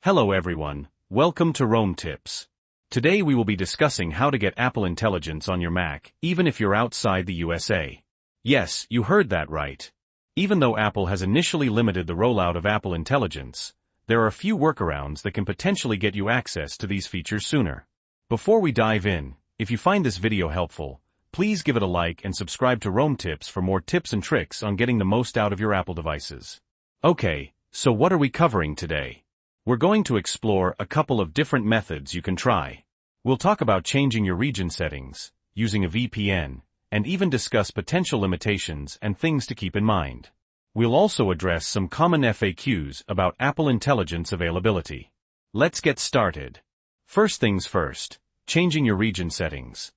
Hello everyone, welcome to Roam Tips. Today we will be discussing how to get Apple Intelligence on your Mac, even if you're outside the USA. Yes, you heard that right. Even though Apple has initially limited the rollout of Apple Intelligence, there are a few workarounds that can potentially get you access to these features sooner. Before we dive in, if you find this video helpful, please give it a like and subscribe to Roam Tips for more tips and tricks on getting the most out of your Apple devices. Okay, so what are we covering today? We're going to explore a couple of different methods you can try. We'll talk about changing your region settings, using a VPN, and even discuss potential limitations and things to keep in mind. We'll also address some common FAQs about Apple Intelligence availability. Let's get started. First things first, changing your region settings.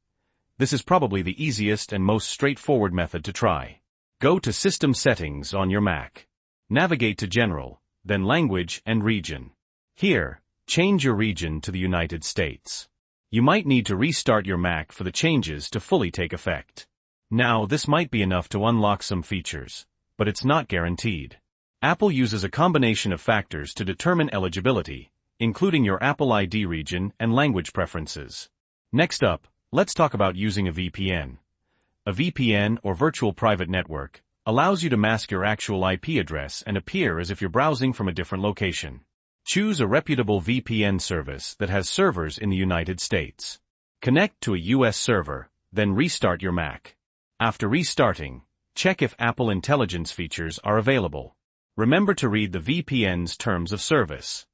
This is probably the easiest and most straightforward method to try. Go to System Settings on your Mac. Navigate to General, then Language and Region. Here, change your region to the United States. You might need to restart your Mac for the changes to fully take effect. Now, this might be enough to unlock some features, but it's not guaranteed. Apple uses a combination of factors to determine eligibility, including your Apple ID region and language preferences. Next up, let's talk about using a VPN. A VPN, or Virtual Private Network, allows you to mask your actual IP address and appear as if you're browsing from a different location. Choose a reputable VPN service that has servers in the United States. Connect to a US server, then restart your Mac. After restarting, check if Apple Intelligence features are available. Remember to read the VPN's terms of service.